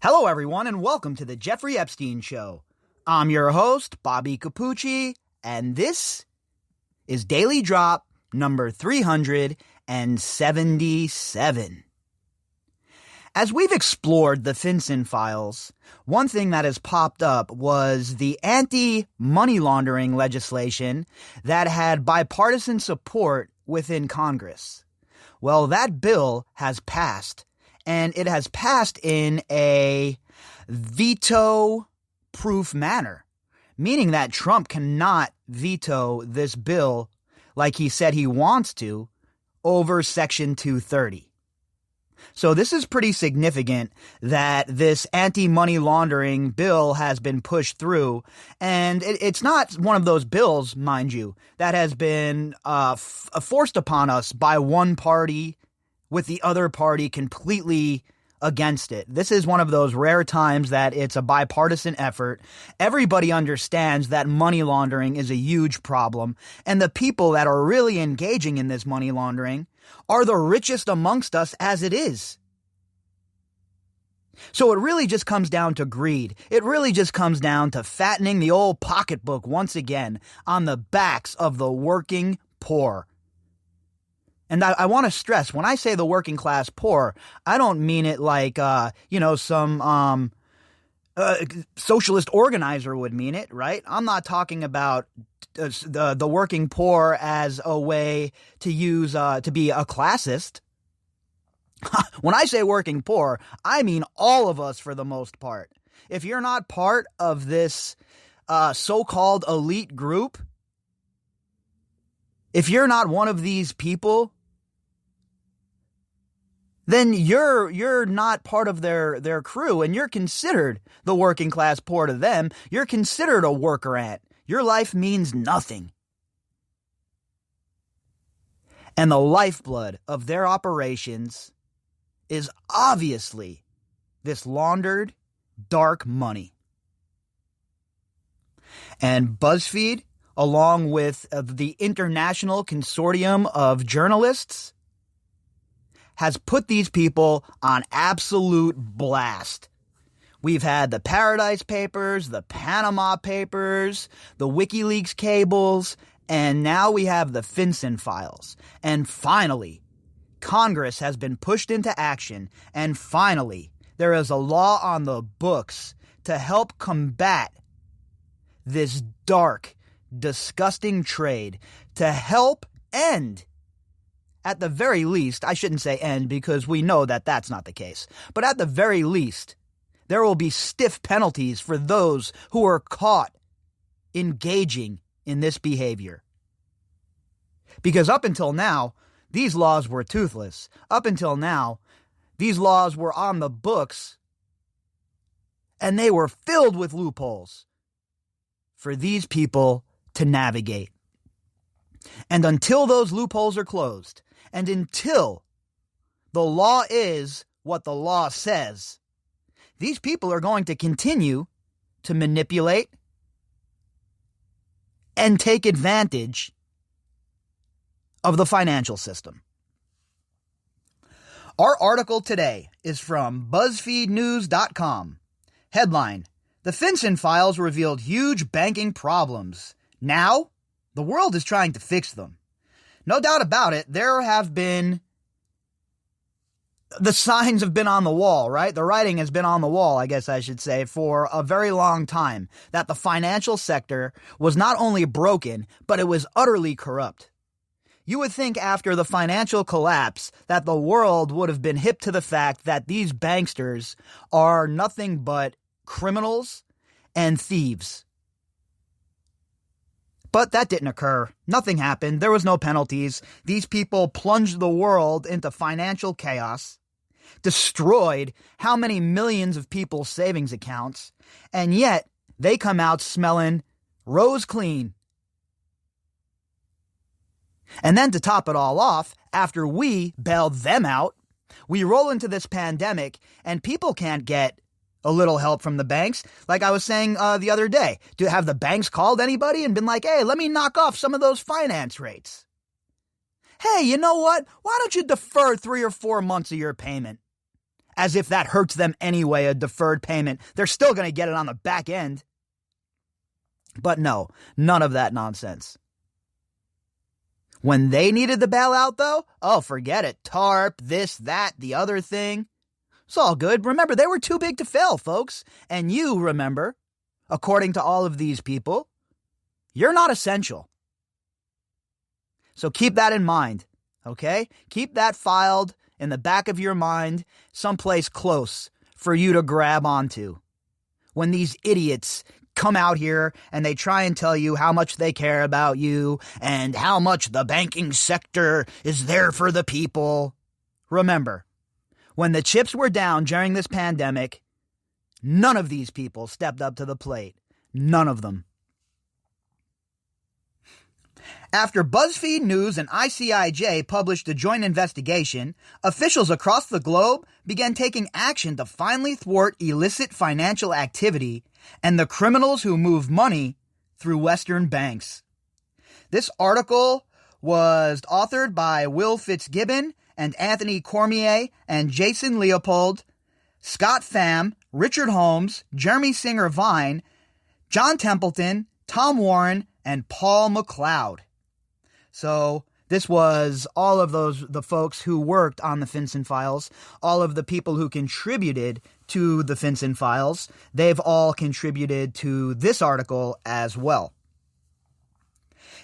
Hello, everyone, and welcome to the Jeffrey Epstein Show. I'm your host, Bobbycapucci, and this is Daily Drop number 377. As we've explored the FinCEN files, one thing that has popped up was the anti-money laundering legislation that had bipartisan support within Congress. Well, that bill has passed. And it has passed in a veto-proof manner, meaning that Trump cannot veto this bill like he said he wants to over Section 230. So this is pretty significant that this anti-money laundering bill has been pushed through. And it's not one of those bills, mind you, that has been forced upon us by one party with the other party completely against it. This is one of those rare times that it's a bipartisan effort. Everybody understands that money laundering is a huge problem, and the people that are really engaging in this money laundering are the richest amongst us as it is. So it really just comes down to greed. It really just comes down to fattening the old pocketbook once again on the backs of the working poor. And I want to stress, when I say the working class poor, I don't mean it like, some socialist organizer would mean it, right? I'm not talking about the working poor as a way to use, to be a classist. When I say working poor, I mean all of us for the most part. If you're not part of this so-called elite group, if you're not one of these people, then you're not part of their crew, and you're considered the working class poor to them. You're considered a worker ant. Your life means nothing. And the lifeblood of their operations is obviously this laundered, dark money. And BuzzFeed, along with the International Consortium of Journalists, has put these people on absolute blast. We've had the Paradise Papers, the Panama Papers, the WikiLeaks cables, and now we have the FinCEN files. And finally, Congress has been pushed into action, and finally, there is a law on the books to help combat this dark, disgusting trade, to help end, at the very least, I shouldn't say end because we know that that's not the case, but at the very least, there will be stiff penalties for those who are caught engaging in this behavior. Because up until now, these laws were toothless. Up until now, these laws were on the books, and they were filled with loopholes for these people to navigate. And until those loopholes are closed, and until the law is what the law says, these people are going to continue to manipulate and take advantage of the financial system. Our article today is from BuzzFeedNews.com. Headline: The FinCEN files revealed huge banking problems. Now, the world is trying to fix them. No doubt about it, the signs have been on the wall, right? The writing has been on the wall, I guess I should say, for a very long time, that the financial sector was not only broken, but it was utterly corrupt. You would think after the financial collapse that the world would have been hip to the fact that these banksters are nothing but criminals and thieves. But that didn't occur. Nothing happened. There was no penalties. These people plunged the world into financial chaos, destroyed how many millions of people's savings accounts, and yet they come out smelling rose clean. And then to top it all off, after we bailed them out, we roll into this pandemic and people can't get a little help from the banks. Like I was saying the other day, have the banks called anybody and been like, hey, let me knock off some of those finance rates? Hey, you know what? Why don't you defer 3 or 4 months of your payment? As if that hurts them anyway, a deferred payment. They're still going to get it on the back end. But no, none of that nonsense. When they needed the bailout, though, oh, forget it. TARP, this, that, the other thing. It's all good. Remember, they were too big to fail, folks. And you, remember, according to all of these people, you're not essential. So keep that in mind, okay? Keep that filed in the back of your mind, someplace close for you to grab onto. When these idiots come out here and they try and tell you how much they care about you and how much the banking sector is there for the people. Remember, when the chips were down during this pandemic, none of these people stepped up to the plate. None of them. After BuzzFeed News and ICIJ published a joint investigation, officials across the globe began taking action to finally thwart illicit financial activity and the criminals who move money through Western banks. This article was authored by Will Fitzgibbon and Anthony Cormier and Jason Leopold, Scott Pham, Richard Holmes, Jeremy Singer Vine, John Templeton, Tom Warren, and Paul McLeod. So this was all of the folks who worked on the FinCEN files, all of the people who contributed to the FinCEN files. They've all contributed to this article as well.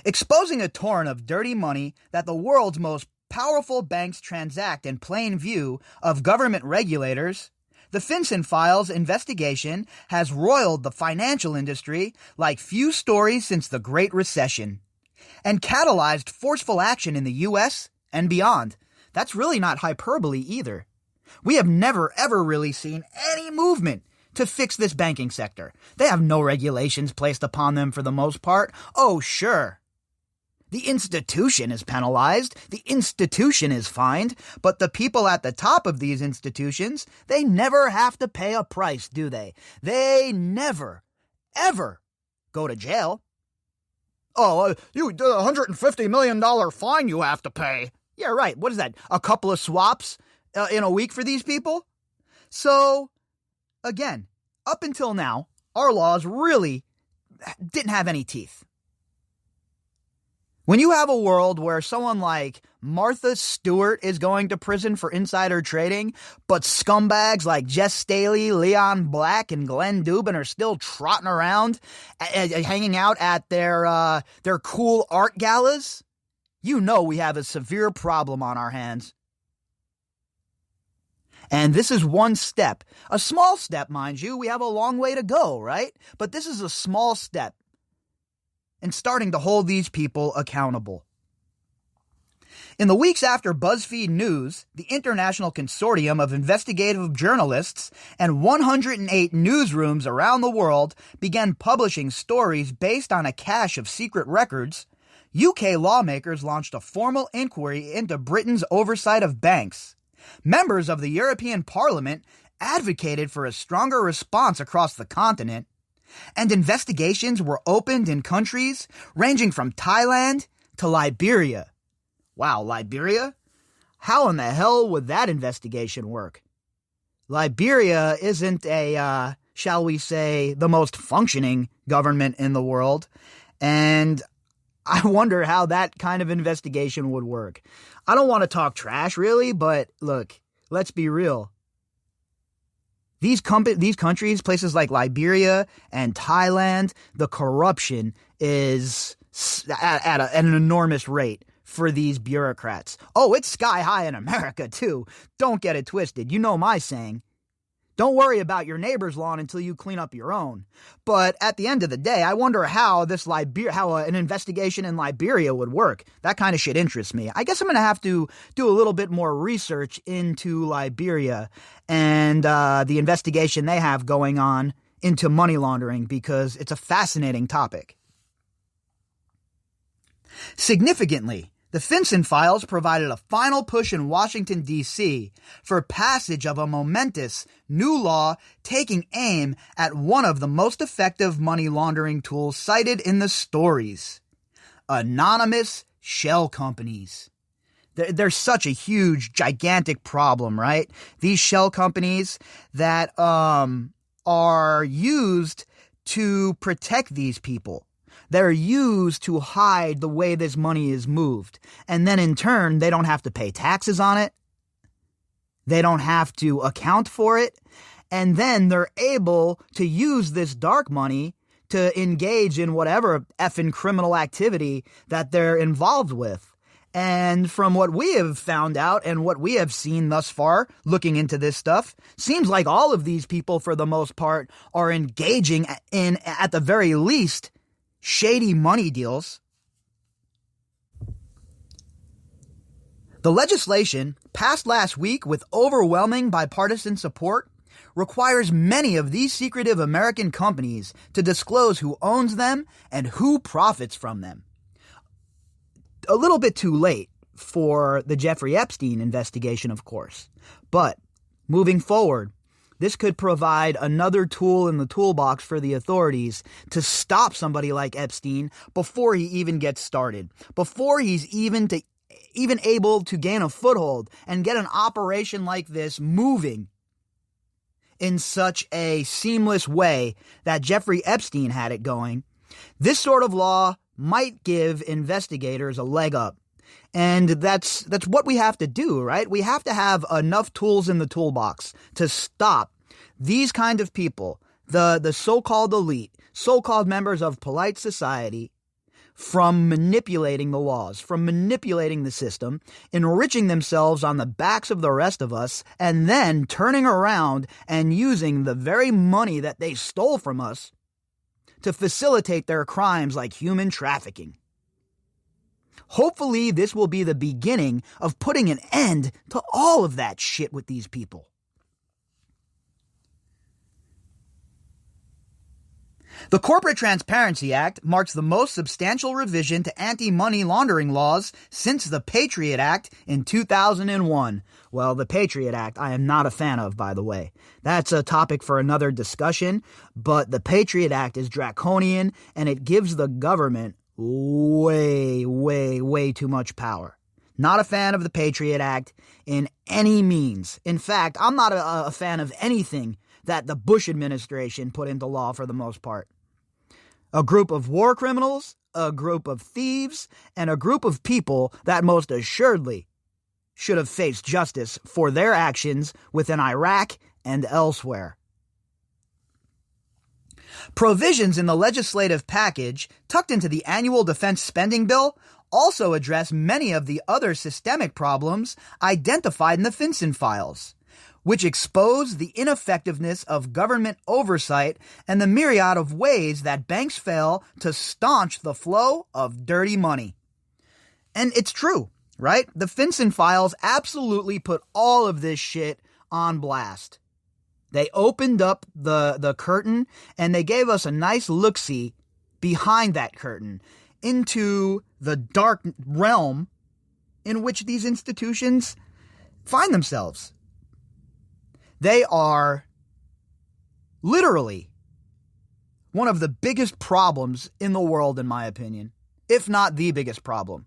Exposing a torrent of dirty money that the world's most powerful banks transact in plain view of government regulators, the FinCEN files investigation has roiled the financial industry like few stories since the Great Recession, and catalyzed forceful action in the U.S. and beyond. That's really not hyperbole either. We have never, ever really seen any movement to fix this banking sector. They have no regulations placed upon them for the most part. Oh, sure. The institution is penalized, the institution is fined, but the people at the top of these institutions, they never have to pay a price, do they? They never, ever go to jail. Oh, you $150 million fine you have to pay. Yeah, right. What is that? A couple of swaps in a week for these people? So, again, up until now, our laws really didn't have any teeth. When you have a world where someone like Martha Stewart is going to prison for insider trading, but scumbags like Jess Staley, Leon Black, and Glenn Dubin are still trotting around, hanging out at their cool art galas, you know we have a severe problem on our hands. And this is one step. A small step, mind you. We have a long way to go, right? But this is a small step in starting to hold these people accountable. In the weeks after BuzzFeed News, the international consortium of investigative journalists and 108 newsrooms around the world began publishing stories based on a cache of secret records, UK lawmakers launched a formal inquiry into Britain's oversight of banks. Members of the European Parliament advocated for a stronger response across the continent, and investigations were opened in countries ranging from Thailand to Liberia. Wow, Liberia? How in the hell would that investigation work? Liberia isn't shall we say, the most functioning government in the world, and I wonder how that kind of investigation would work. I don't want to talk trash, really, but look, let's be real. These countries, places like Liberia and Thailand, the corruption is at an enormous rate for these bureaucrats. Oh, it's sky high in America, too. Don't get it twisted. You know my saying. Don't worry about your neighbor's lawn until you clean up your own. But at the end of the day, I wonder how an investigation in Liberia would work. That kind of shit interests me. I guess I'm going to have to do a little bit more research into Liberia and the investigation they have going on into money laundering, because it's a fascinating topic. Significantly, the FinCEN files provided a final push in Washington, D.C. for passage of a momentous new law taking aim at one of the most effective money laundering tools cited in the stories: anonymous shell companies. There's such a huge, gigantic problem, right? These shell companies that are used to protect these people. They're used to hide the way this money is moved. And then in turn, they don't have to pay taxes on it. They don't have to account for it. And then they're able to use this dark money to engage in whatever effing criminal activity that they're involved with. And from what we have found out and what we have seen thus far, looking into this stuff, seems like all of these people, for the most part, are engaging in, at the very least, shady money deals. The legislation, passed last week with overwhelming bipartisan support, requires many of these secretive American companies to disclose who owns them and who profits from them. A little bit too late for the Jeffrey Epstein investigation, of course. But moving forward, this could provide another tool in the toolbox for the authorities to stop somebody like Epstein before he even gets started, before he's even able to gain a foothold and get an operation like this moving in such a seamless way that Jeffrey Epstein had it going. This sort of law might give investigators a leg up. And that's what we have to do, right? We have to have enough tools in the toolbox to stop these kind of people, the so-called elite, so-called members of polite society, from manipulating the laws, from manipulating the system, enriching themselves on the backs of the rest of us, and then turning around and using the very money that they stole from us to facilitate their crimes like human trafficking. Hopefully, this will be the beginning of putting an end to all of that shit with these people. The Corporate Transparency Act marks the most substantial revision to anti-money laundering laws since the Patriot Act in 2001. Well, the Patriot Act I am not a fan of, by the way. That's a topic for another discussion, but the Patriot Act is draconian and it gives the government way, way, way too much power. Not a fan of the Patriot Act in any means. In fact, I'm not a fan of anything that the Bush administration put into law for the most part. A group of war criminals, a group of thieves, and a group of people that most assuredly should have faced justice for their actions within Iraq and elsewhere. Provisions in the legislative package tucked into the annual defense spending bill also address many of the other systemic problems identified in the FinCEN files, which expose the ineffectiveness of government oversight and the myriad of ways that banks fail to staunch the flow of dirty money. And it's true, right? The FinCEN files absolutely put all of this shit on blast. They opened up the curtain and they gave us a nice look-see behind that curtain into the dark realm in which these institutions find themselves. They are literally one of the biggest problems in the world, in my opinion, if not the biggest problem.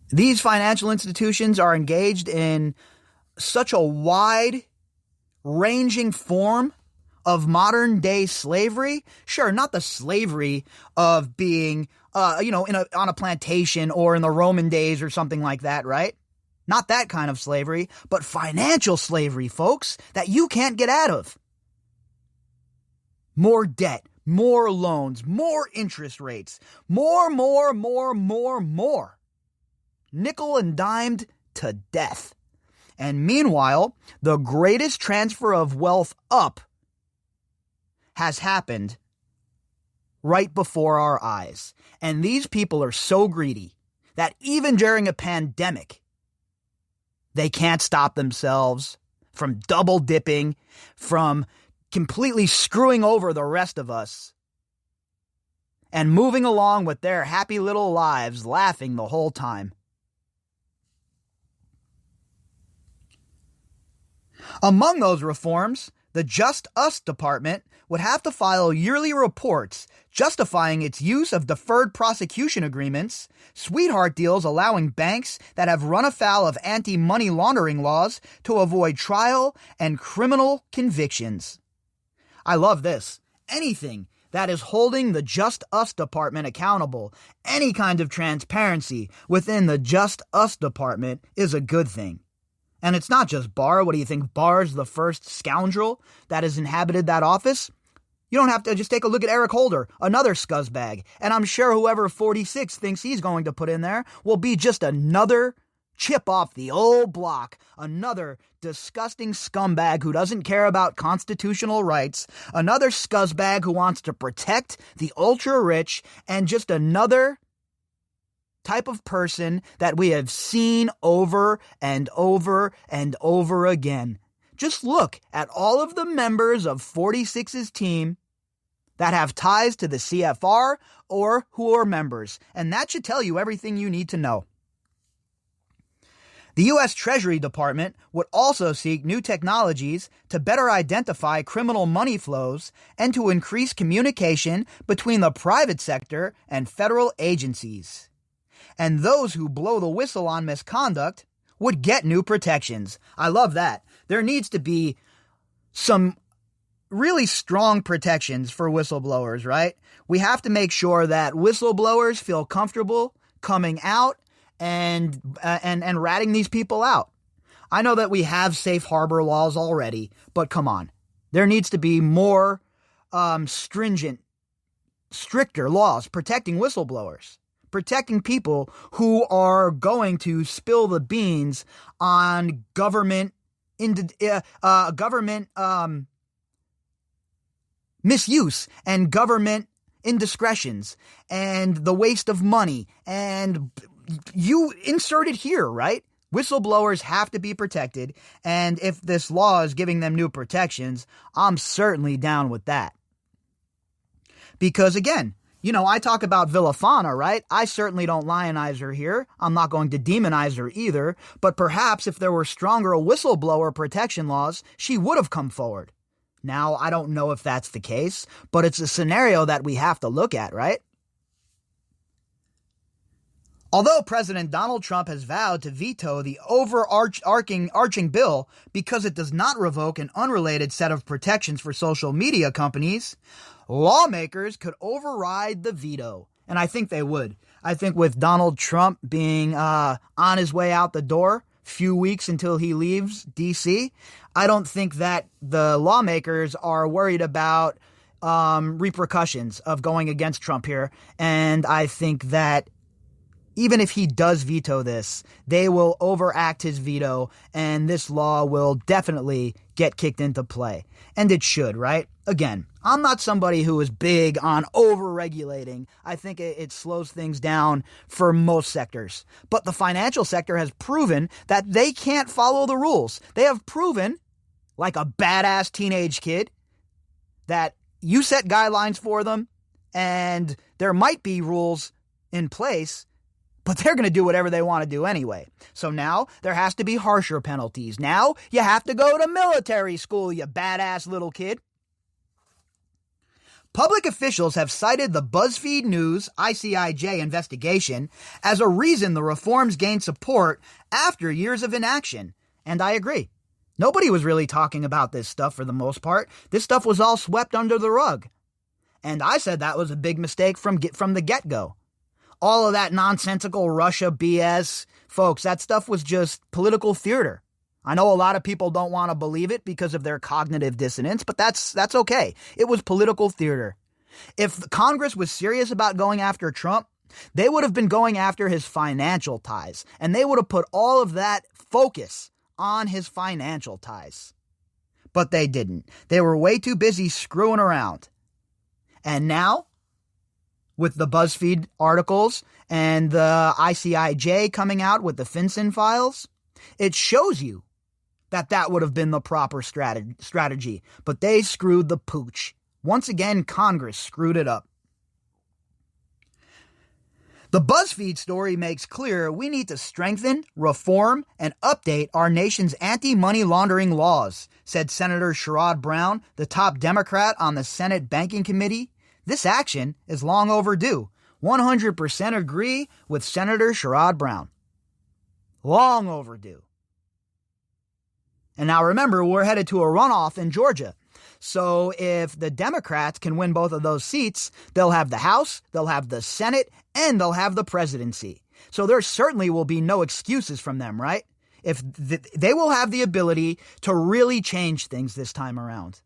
These financial institutions are engaged in such a wide-ranging form of modern-day slavery. Sure, not the slavery of being, on a plantation or in the Roman days or something like that, right? Not that kind of slavery, but financial slavery, folks, that you can't get out of. More debt, more loans, more interest rates, more. Nickel and dimed to death. And meanwhile, the greatest transfer of wealth up has happened right before our eyes. And these people are so greedy that even during a pandemic, they can't stop themselves from double dipping, from completely screwing over the rest of us, and moving along with their happy little lives, laughing the whole time. Among those reforms, the Just Us Department would have to file yearly reports justifying its use of deferred prosecution agreements, sweetheart deals allowing banks that have run afoul of anti-money laundering laws to avoid trial, and criminal convictions. I love this. Anything that is holding the Just Us Department accountable, any kind of transparency within the Just Us Department is a good thing. And it's not just Barr. What do you think? Barr's the first scoundrel that has inhabited that office? You don't have to just take a look at Eric Holder, another scuzzbag. And I'm sure whoever 46 thinks he's going to put in there will be just another chip off the old block, another disgusting scumbag who doesn't care about constitutional rights, another scuzzbag who wants to protect the ultra-rich, and just another type of person that we have seen over and over and over again. Just look at all of the members of 46's team that have ties to the CFR or who are members, and that should tell you everything you need to know. The U.S. Treasury Department would also seek new technologies to better identify criminal money flows and to increase communication between the private sector and federal agencies. And those who blow the whistle on misconduct would get new protections. I love that. There needs to be some really strong protections for whistleblowers, right? We have to make sure that whistleblowers feel comfortable coming out and ratting these people out. I know that we have safe harbor laws already, but come on. There needs to be more stricter laws protecting whistleblowers, protecting people who are going to spill the beans on government misuse and government indiscretions and the waste of money. And you insert it here, right? Whistleblowers have to be protected. And if this law is giving them new protections, I'm certainly down with that. Because again, you know, I talk about Villafana, right? I certainly don't lionize her here. I'm not going to demonize her either. But perhaps if there were stronger whistleblower protection laws, she would have come forward. Now, I don't know if that's the case, but it's a scenario that we have to look at, right? Although President Donald Trump has vowed to veto the overarching bill because it does not revoke an unrelated set of protections for social media companies, lawmakers could override the veto. And I think they would. I think with Donald Trump being on his way out the door, few weeks until he leaves D.C., I don't think that the lawmakers are worried about repercussions of going against Trump here. And I think that even if he does veto this, they will overact his veto, and this law will definitely get kicked into play. And it should, right? Again, I'm not somebody who is big on over-regulating. I think it slows things down for most sectors. But the financial sector has proven that they can't follow the rules. They have proven, like a badass teenage kid, that you set guidelines for them, and there might be rules in place, but they're going to do whatever they want to do anyway. So now there has to be harsher penalties. Now you have to go to military school, you badass little kid. Public officials have cited the BuzzFeed News ICIJ investigation as a reason the reforms gained support after years of inaction. And I agree. Nobody was really talking about this stuff for the most part. This stuff was all swept under the rug. And I said that was a big mistake from the get-go. All of that nonsensical Russia BS, folks, that stuff was just political theater. I know a lot of people don't want to believe it because of their cognitive dissonance, but that's okay. It was political theater. If Congress was serious about going after Trump, they would have been going after his financial ties, and they would have put all of that focus on his financial ties. But they didn't. They were way too busy screwing around. And now, with the BuzzFeed articles and the ICIJ coming out with the FinCEN files, it shows you that would have been the proper strategy. But they screwed the pooch. Once again, Congress screwed it up. The BuzzFeed story makes clear we need to strengthen, reform, and update our nation's anti-money laundering laws, said Senator Sherrod Brown, the top Democrat on the Senate Banking Committee. This action is long overdue. 100% agree with Senator Sherrod Brown. Long overdue. And now remember, we're headed to a runoff in Georgia. So if the Democrats can win both of those seats, they'll have the House, they'll have the Senate, and they'll have the presidency. So there certainly will be no excuses from them, right? If they will have the ability to really change things this time around.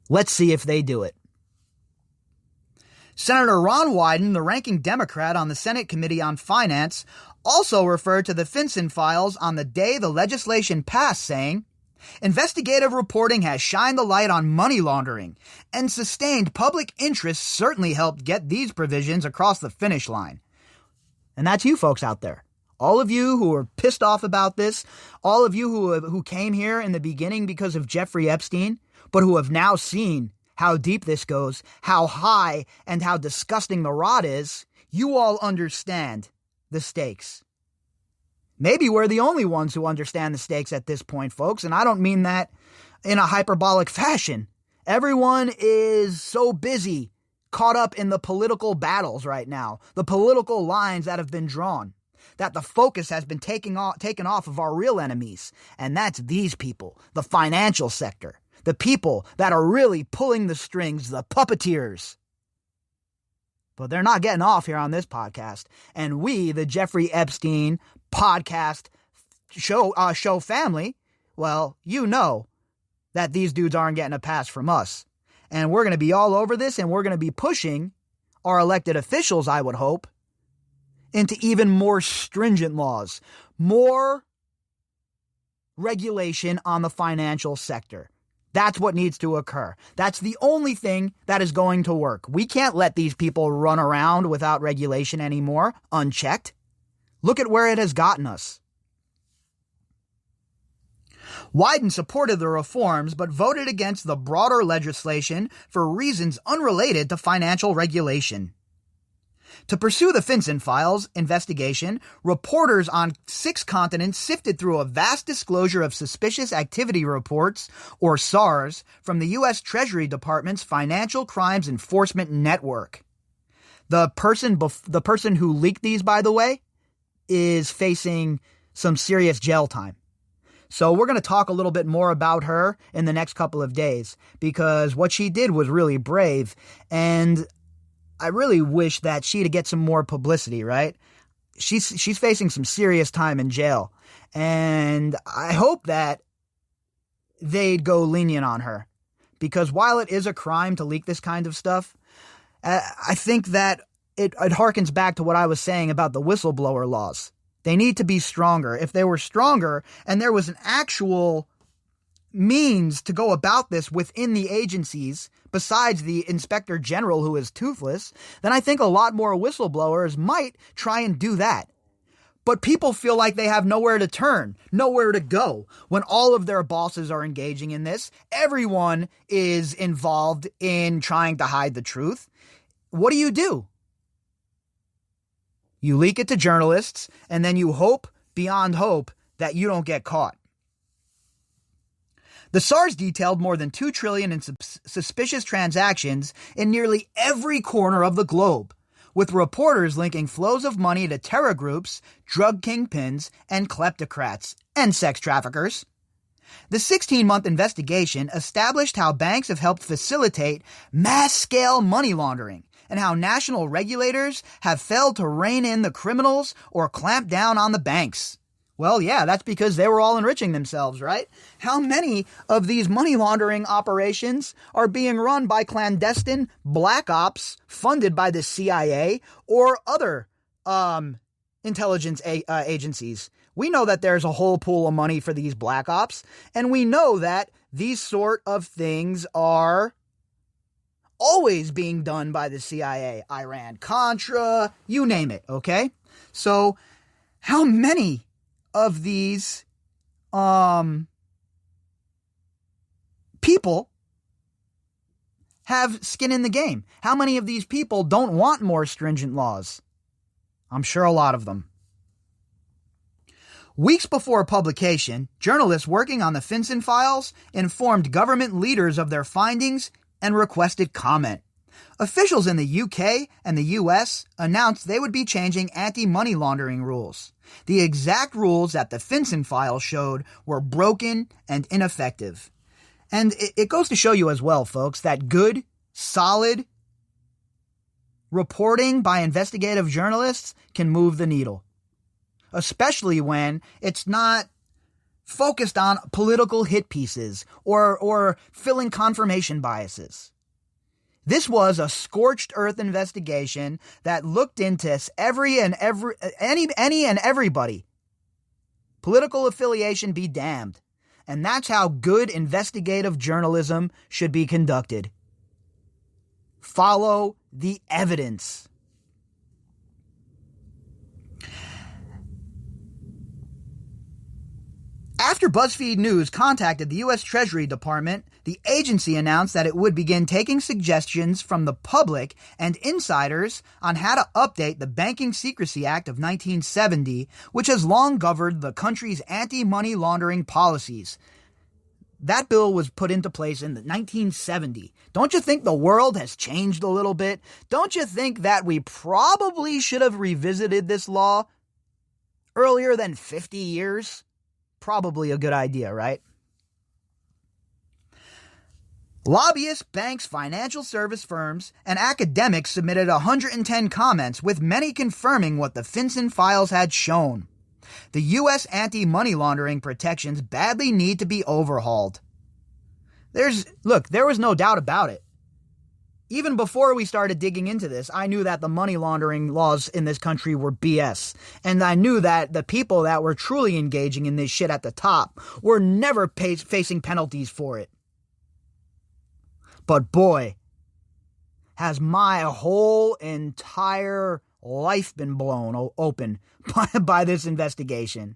Let's see if they do it. Senator Ron Wyden, the ranking Democrat on the Senate Committee on Finance, also referred to the FinCEN files on the day the legislation passed, saying, investigative reporting has shined the light on money laundering, and sustained public interest certainly helped get these provisions across the finish line. And that's you folks out there. All of you who are pissed off about this, all of you who came here in the beginning because of Jeffrey Epstein, but who have now seen how deep this goes, how high and how disgusting the rot is, you all understand the stakes. Maybe we're the only ones who understand the stakes at this point, folks, and I don't mean that in a hyperbolic fashion. Everyone is so busy, caught up in the political battles right now, the political lines that have been drawn, that the focus has been taken off of our real enemies, and that's these people, the financial sector, the people that are really pulling the strings, the puppeteers. But they're not getting off here on this podcast. And we, the Jeffrey Epstein podcast show family, well, you know that these dudes aren't getting a pass from us. And we're going to be all over this, and we're going to be pushing our elected officials, I would hope, into even more stringent laws, more regulation on the financial sector. That's what needs to occur. That's the only thing that is going to work. We can't let these people run around without regulation anymore, unchecked. Look at where it has gotten us. Wyden supported the reforms, but voted against the broader legislation for reasons unrelated to financial regulation. To pursue the FinCEN files investigation, reporters on 6 continents sifted through a vast disclosure of suspicious activity reports, or SARS, from the U.S. Treasury Department's Financial Crimes Enforcement Network. The person who leaked these, by the way, is facing some serious jail time. So we're going to talk a little bit more about her in the next couple of days, because what she did was really brave, and I really wish that she'd get some more publicity, right? She's facing some serious time in jail, and I hope that they'd go lenient on her, because while it is a crime to leak this kind of stuff, I think that it harkens back to what I was saying about the whistleblower laws. They need to be stronger. If they were stronger and there was an actual means to go about this within the agencies, besides the inspector general who is toothless, then I think a lot more whistleblowers might try and do that. But people feel like they have nowhere to turn, nowhere to go. When all of their bosses are engaging in this, everyone is involved in trying to hide the truth. What do? You leak it to journalists, and then you hope beyond hope that you don't get caught. The SARS detailed more than $2 trillion in suspicious transactions in nearly every corner of the globe, with reporters linking flows of money to terror groups, drug kingpins, and kleptocrats, and sex traffickers. The 16-month investigation established how banks have helped facilitate mass-scale money laundering, and how national regulators have failed to rein in the criminals or clamp down on the banks. Well, yeah, that's because they were all enriching themselves, right? How many of these money laundering operations are being run by clandestine black ops funded by the CIA or other intelligence agencies? We know that there's a whole pool of money for these black ops, and we know that these sort of things are always being done by the CIA, Iran, Contra, you name it, okay? So how many of these people have skin in the game? How many of these people don't want more stringent laws? I'm sure a lot of them. Weeks before publication, journalists working on the FinCEN files informed government leaders of their findings and requested comment. Officials in the UK and the US announced they would be changing anti-money laundering rules. The exact rules that the FinCEN file showed were broken and ineffective. And it goes to show you as well, folks, that good, solid reporting by investigative journalists can move the needle, especially when it's not focused on political hit pieces or filling confirmation biases. This was a scorched earth investigation that looked into any and everybody. Political affiliation be damned. And that's how good investigative journalism should be conducted. Follow the evidence. After BuzzFeed News contacted the U.S. Treasury Department, the agency announced that it would begin taking suggestions from the public and insiders on how to update the Banking Secrecy Act of 1970, which has long governed the country's anti-money laundering policies. That bill was put into place in 1970. Don't you think the world has changed a little bit? Don't you think that we probably should have revisited this law earlier than 50 years? Probably a good idea, right? Lobbyists, banks, financial service firms, and academics submitted 110 comments, with many confirming what the FinCEN files had shown. The U.S. anti-money laundering protections badly need to be overhauled. There was no doubt about it. Even before we started digging into this, I knew that the money laundering laws in this country were BS. And I knew that the people that were truly engaging in this shit at the top were never facing penalties for it. But boy, has my whole entire life been blown open by this investigation.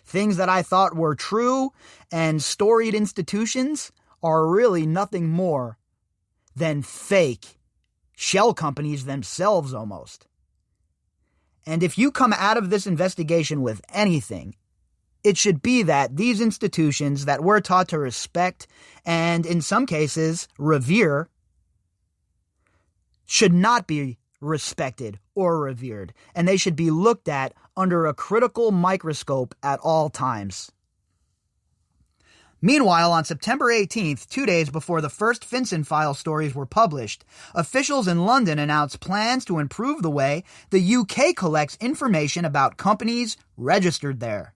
Things that I thought were true and storied institutions are really nothing more than fake shell companies themselves almost. And if you come out of this investigation with anything, it should be that these institutions that we're taught to respect and in some cases revere should not be respected or revered, and they should be looked at under a critical microscope at all times. Meanwhile, on September 18th, 2 days before the first FinCEN file stories were published, officials in London announced plans to improve the way the UK collects information about companies registered there.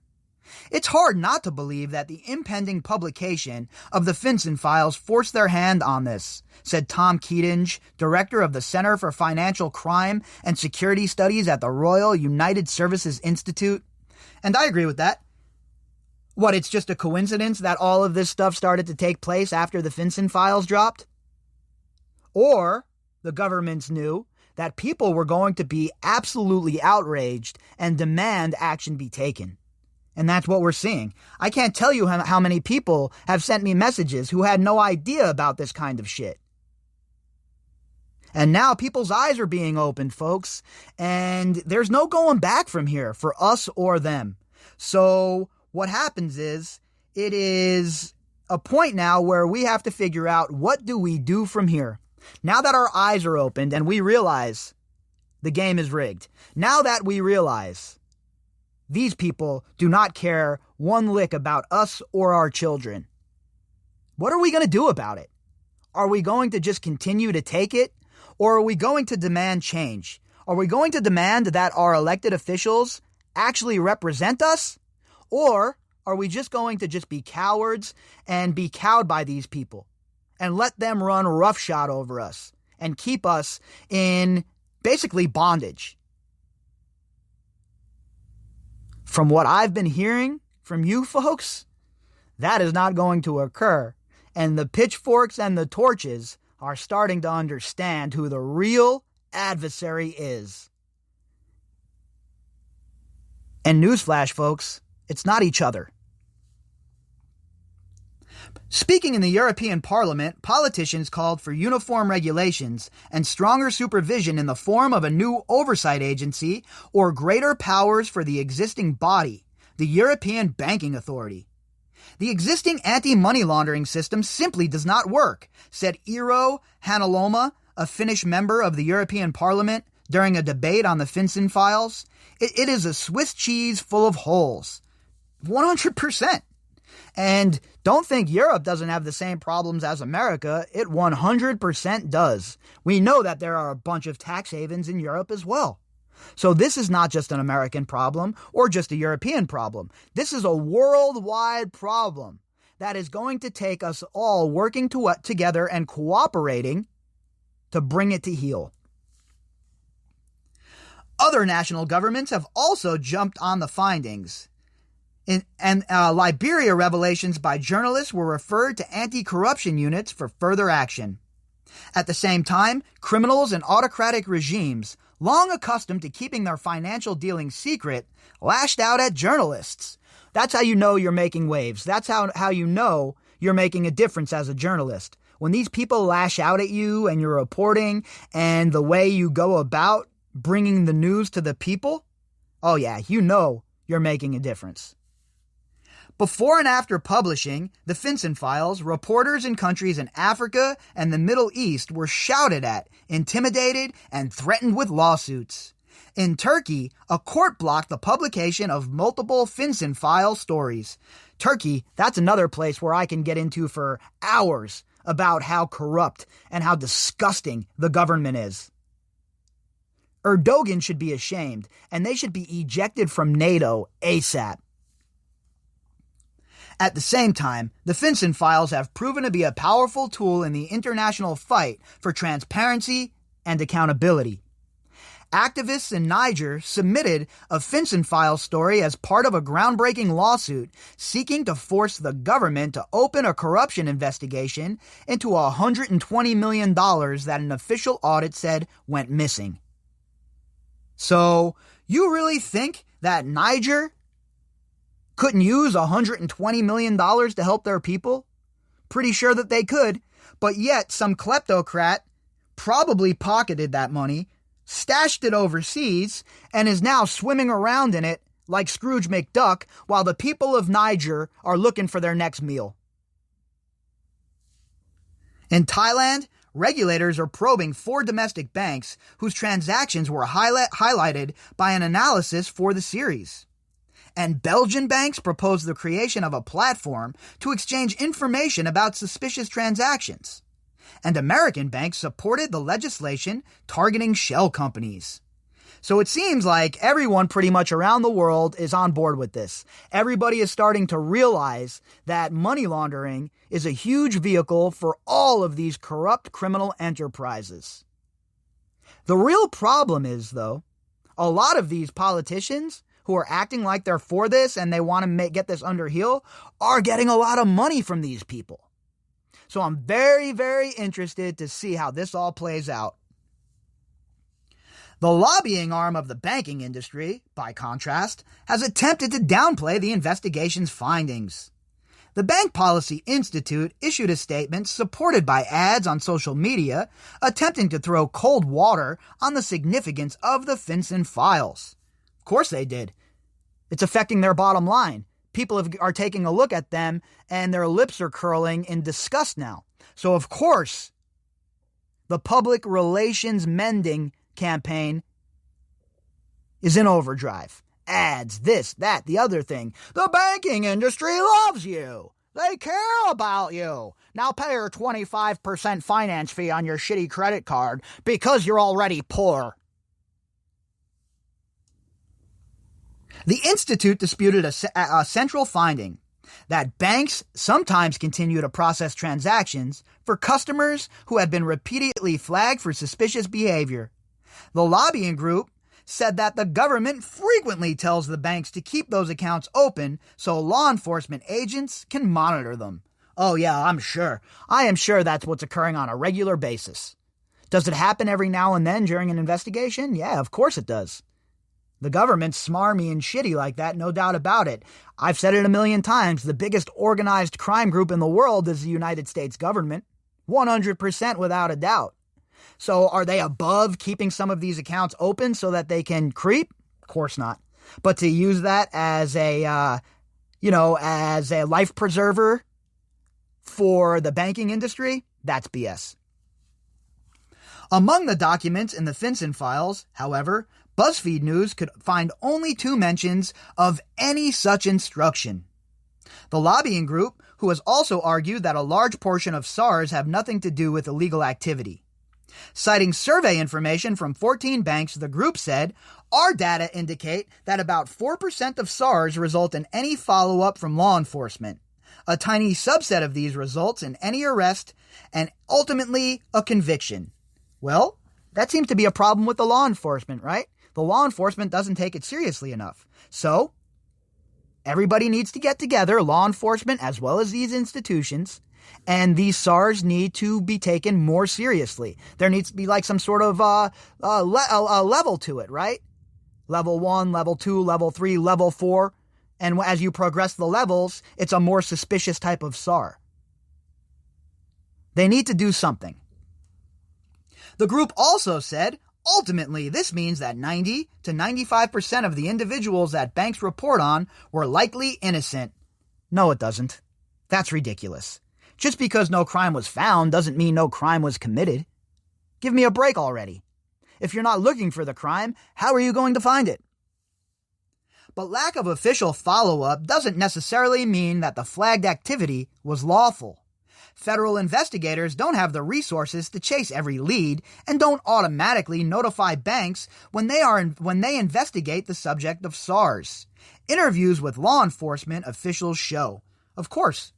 It's hard not to believe that the impending publication of the FinCEN files forced their hand on this, said Tom Keatinge, director of the Center for Financial Crime and Security Studies at the Royal United Services Institute. And I agree with that. What, it's just a coincidence that all of this stuff started to take place after the FinCEN files dropped? Or the governments knew that people were going to be absolutely outraged and demand action be taken. And that's what we're seeing. I can't tell you how many people have sent me messages who had no idea about this kind of shit. And now people's eyes are being opened, folks. And there's no going back from here for us or them. So what happens is, it is a point now where we have to figure out, what do we do from here? Now that our eyes are opened and we realize the game is rigged. Now that we realize these people do not care one lick about us or our children, what are we going to do about it? Are we going to just continue to take it? Or are we going to demand change? Are we going to demand that our elected officials actually represent us? Or are we just going to just be cowards and be cowed by these people and let them run roughshod over us and keep us in basically bondage? From what I've been hearing from you folks, that is not going to occur. And the pitchforks and the torches are starting to understand who the real adversary is. And newsflash, folks, it's not each other. Speaking in the European Parliament, politicians called for uniform regulations and stronger supervision in the form of a new oversight agency or greater powers for the existing body, the European Banking Authority. The existing anti-money laundering system simply does not work, said Eero Heinäluoma, a Finnish member of the European Parliament, during a debate on the FinCEN files. It is a Swiss cheese full of holes. 100%. And don't think Europe doesn't have the same problems as America. It 100% does. We know that there are a bunch of tax havens in Europe as well. So this is not just an American problem or just a European problem. This is a worldwide problem that is going to take us all working together and cooperating to bring it to heel. Other national governments have also jumped on the findings. Liberia revelations by journalists were referred to anti-corruption units for further action. At the same time, criminals and autocratic regimes, long accustomed to keeping their financial dealings secret, lashed out at journalists. That's how you know you're making waves. That's how you know you're making a difference as a journalist. When these people lash out at you and your reporting and the way you go about bringing the news to the people, oh yeah, you know you're making a difference. Before and after publishing the FinCEN files, reporters in countries in Africa and the Middle East were shouted at, intimidated, and threatened with lawsuits. In Turkey, a court blocked the publication of multiple FinCEN file stories. Turkey, that's another place where I can get into for hours about how corrupt and how disgusting the government is. Erdogan should be ashamed, and they should be ejected from NATO ASAP. At the same time, the FinCEN files have proven to be a powerful tool in the international fight for transparency and accountability. Activists in Niger submitted a FinCEN file story as part of a groundbreaking lawsuit seeking to force the government to open a corruption investigation into $120 million that an official audit said went missing. So, you really think that Niger couldn't use $120 million to help their people? Pretty sure that they could, but yet some kleptocrat probably pocketed that money, stashed it overseas, and is now swimming around in it like Scrooge McDuck while the people of Niger are looking for their next meal. In Thailand, regulators are probing 4 domestic banks whose transactions were highlighted by an analysis for the series. And Belgian banks proposed the creation of a platform to exchange information about suspicious transactions. And American banks supported the legislation targeting shell companies. So it seems like everyone pretty much around the world is on board with this. Everybody is starting to realize that money laundering is a huge vehicle for all of these corrupt criminal enterprises. The real problem is, though, a lot of these politicians who are acting like they're for this and they want to get this under heel are getting a lot of money from these people. So I'm very, very interested to see how this all plays out. The lobbying arm of the banking industry, by contrast, has attempted to downplay the investigation's findings. The Bank Policy Institute issued a statement supported by ads on social media attempting to throw cold water on the significance of the FinCEN files. Of course they did. It's affecting their bottom line. People are taking a look at them and their lips are curling in disgust now. So of course, the public relations mending campaign is in overdrive. Ads, this, that, the other thing. The banking industry loves you. They care about you. Now pay your 25% finance fee on your shitty credit card because you're already poor. The Institute disputed a central finding that banks sometimes continue to process transactions for customers who had been repeatedly flagged for suspicious behavior. The lobbying group said that the government frequently tells the banks to keep those accounts open so law enforcement agents can monitor them. Oh yeah, I'm sure. I am sure that's what's occurring on a regular basis. Does it happen every now and then during an investigation? Yeah, of course it does. The government's smarmy and shitty like that, no doubt about it. I've said it a million times. The biggest organized crime group in the world is the United States government. 100% without a doubt. So are they above keeping some of these accounts open so that they can creep? Of course not. But to use that as a life preserver for the banking industry, that's BS. Among the documents in the FinCEN files, however, BuzzFeed News could find only 2 mentions of any such instruction. The lobbying group, who has also argued that a large portion of SARs have nothing to do with illegal activity. Citing survey information from 14 banks, the group said, "Our data indicate that about 4% of SARs result in any follow-up from law enforcement. A tiny subset of these results in any arrest and ultimately a conviction." Well, that seems to be a problem with the law enforcement, right? The law enforcement doesn't take it seriously enough. So, everybody needs to get together, law enforcement as well as these institutions, and these SARs need to be taken more seriously. There needs to be like some sort of level to it, right? Level 1, level 2, level 3, level 4. And as you progress the levels, it's a more suspicious type of SAR. They need to do something. The group also said, ultimately, this means that 90 to 95% of the individuals that banks report on were likely innocent. No, it doesn't. That's ridiculous. Just because no crime was found doesn't mean no crime was committed. Give me a break already. If you're not looking for the crime, how are you going to find it? But lack of official follow-up doesn't necessarily mean that the flagged activity was lawful. Federal investigators don't have the resources to chase every lead and don't automatically notify banks when they investigate the subject of SARs. Interviews with law enforcement officials show. Of course.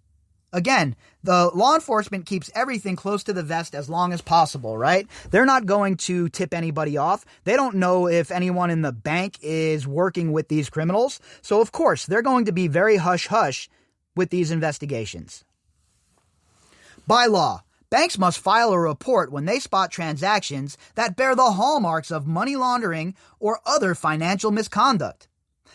Again, the law enforcement keeps everything close to the vest as long as possible, right? They're not going to tip anybody off. They don't know if anyone in the bank is working with these criminals. So, of course, they're going to be very hush-hush with these investigations. By law, banks must file a report when they spot transactions that bear the hallmarks of money laundering or other financial misconduct.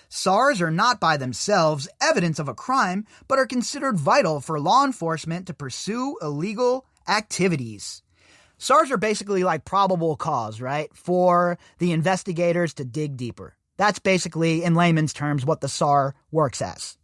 SARs are not by themselves evidence of a crime, but are considered vital for law enforcement to pursue illegal activities. SARs are basically like probable cause, right? For the investigators to dig deeper. That's basically, in layman's terms, what the SAR works as.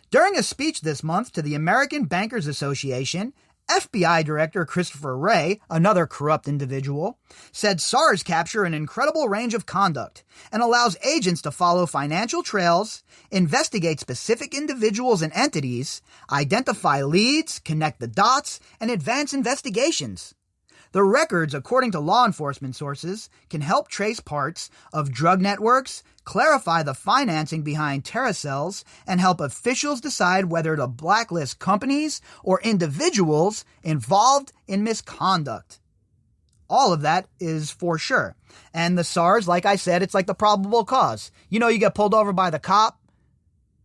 During a speech this month to the American Bankers Association, FBI Director Christopher Wray, another corrupt individual, said SARs capture an incredible range of conduct and allows agents to follow financial trails, investigate specific individuals and entities, identify leads, connect the dots, and advance investigations. The records, according to law enforcement sources, can help trace parts of drug networks, clarify the financing behind terror cells, and help officials decide whether to blacklist companies or individuals involved in misconduct. All of that is for sure. And the SARs, like I said, it's like the probable cause. You know, you get pulled over by the cop.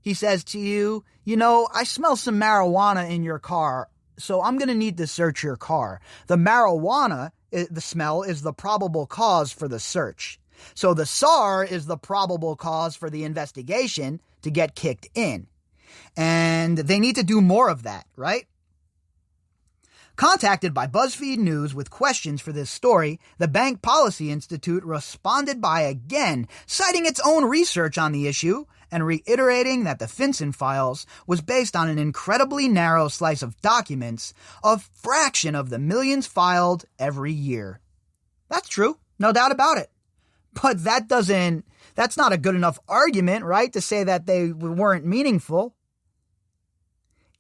He says to you, I smell some marijuana in your car, so I'm going to need to search your car. The marijuana, the smell, is the probable cause for the search. So the SAR is the probable cause for the investigation to get kicked in. And they need to do more of that, right? Contacted by BuzzFeed News with questions for this story, the Bank Policy Institute responded by again citing its own research on the issue and reiterating that the FinCEN files was based on an incredibly narrow slice of documents, a fraction of the millions filed every year. That's true, no doubt about it. But that's not a good enough argument, right, to say that they weren't meaningful.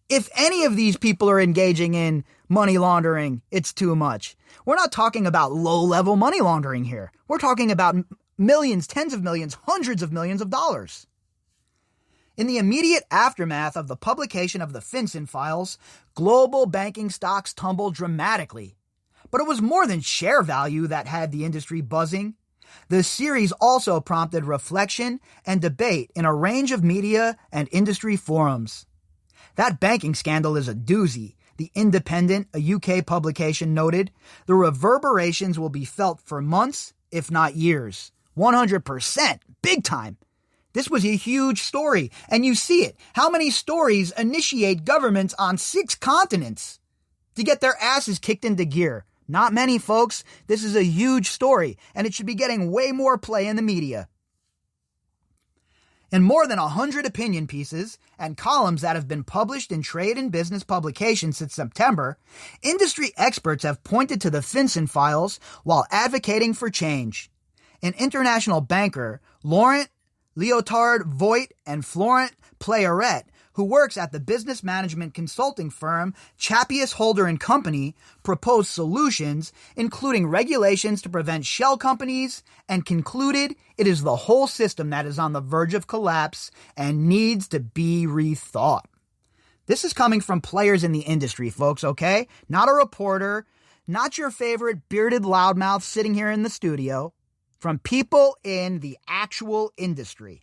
If any of these people are engaging in money laundering, it's too much. We're not talking about low-level money laundering here. We're talking about millions, tens of millions, hundreds of millions of dollars. In the immediate aftermath of the publication of the FinCEN files, global banking stocks tumbled dramatically. But it was more than share value that had the industry buzzing. The series also prompted reflection and debate in a range of media and industry forums. That banking scandal is a doozy. The Independent, a UK publication, noted, the reverberations will be felt for months, if not years. 100%. Big time. This was a huge story, and you see it. How many stories initiate governments on 6 continents to get their asses kicked into gear? Not many, folks. This is a huge story, and it should be getting way more play in the media. In more than 100 opinion pieces and columns that have been published in trade and business publications since September, industry experts have pointed to the FinCEN files while advocating for change. An international banker, Laurent Leotard Voigt and Florent Playeret, who works at the business management consulting firm Chapius Holder & Company, proposed solutions, including regulations to prevent shell companies, and concluded it is the whole system that is on the verge of collapse and needs to be rethought. This is coming from players in the industry, folks, okay? Not a reporter, not your favorite bearded loudmouth sitting here in the studio. From people in the actual industry.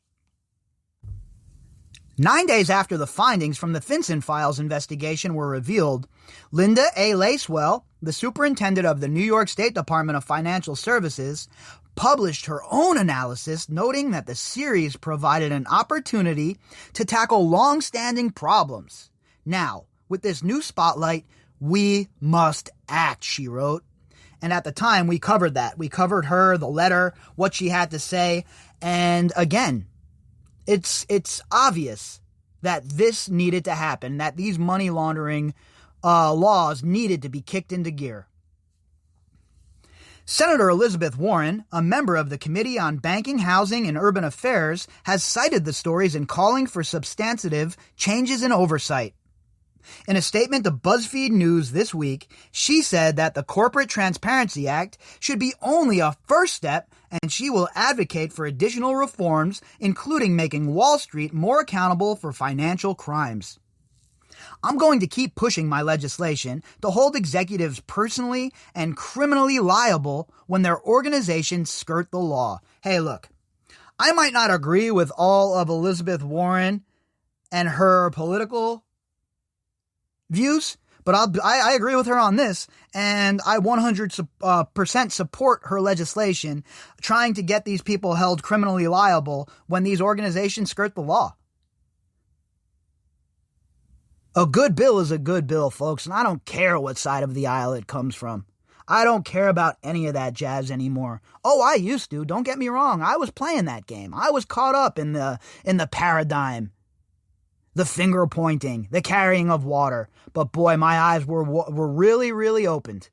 9 days after the findings from the FinCEN files investigation were revealed, Linda A. Lacewell, the superintendent of the New York State Department of Financial Services, published her own analysis, noting that the series provided an opportunity to tackle long-standing problems. Now, with this new spotlight, we must act, she wrote. And at the time, we covered that. We covered her, the letter, what she had to say. And again, it's obvious that this needed to happen, that these money laundering laws needed to be kicked into gear. Senator Elizabeth Warren, a member of the Committee on Banking, Housing, and Urban Affairs, has cited the stories in calling for substantive changes in oversight. In a statement to BuzzFeed News this week, she said that the Corporate Transparency Act should be only a first step, and she will advocate for additional reforms, including making Wall Street more accountable for financial crimes. I'm going to keep pushing my legislation to hold executives personally and criminally liable when their organizations skirt the law. Hey, look, I might not agree with all of Elizabeth Warren and her political views, but I agree with her on this, and I 100% support her legislation trying to get these people held criminally liable when these organizations skirt the law. A good bill is a good bill, folks, and I don't care what side of the aisle it comes from. I don't care about any of that jazz anymore. Oh, I used to. Don't get me wrong. I was playing that game. I was caught up in the paradigm. The finger pointing, the carrying of water. But boy, my eyes were really, really opened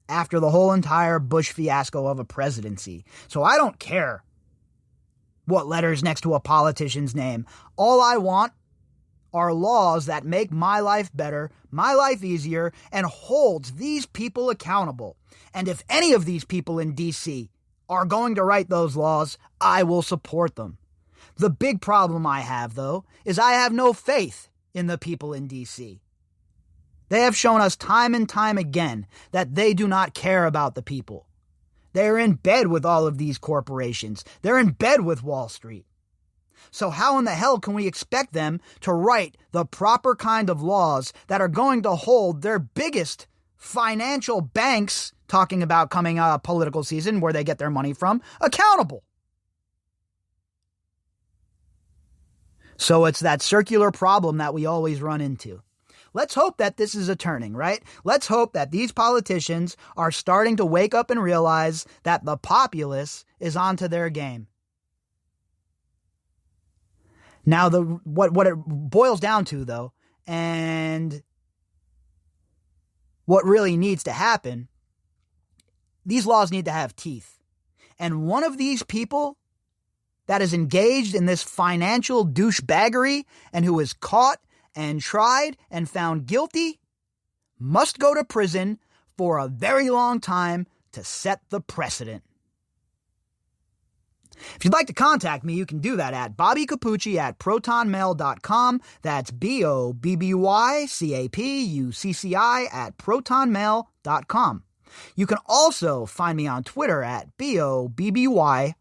after the whole entire Bush fiasco of a presidency. So I don't care what letter's next to a politician's name. All I want are laws that make my life better, my life easier, and holds these people accountable. And if any of these people in D.C. are going to write those laws, I will support them. The big problem I have, though, is I have no faith in the people in D.C. They have shown us time and time again that they do not care about the people. They are in bed with all of these corporations. They're in bed with Wall Street. So how in the hell can we expect them to write the proper kind of laws that are going to hold their biggest financial banks, talking about coming political season where they get their money from, accountable? So it's that circular problem that we always run into. Let's hope that this is a turning, right? Let's hope that these politicians are starting to wake up and realize that the populace is onto their game. Now, what it boils down to, though, and what really needs to happen, these laws need to have teeth. And one of these people that is engaged in this financial douchebaggery and who is caught and tried and found guilty must go to prison for a very long time to set the precedent. If you'd like to contact me, you can do that at Bobbycapucci@protonmail.com. That's BOBBYCAPUCCI@protonmail.com. You can also find me on Twitter at BOBBY_CAPUCCI.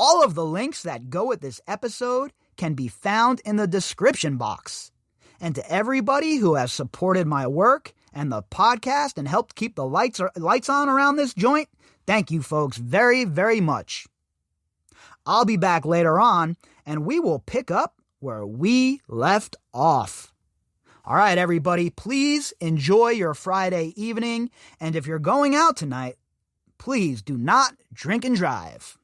All of the links that go with this episode can be found in the description box. And to everybody who has supported my work and the podcast and helped keep the lights on around this joint, thank you folks very, very much. I'll be back later on, and we will pick up where we left off. All right, everybody, please enjoy your Friday evening, and if you're going out tonight, please do not drink and drive.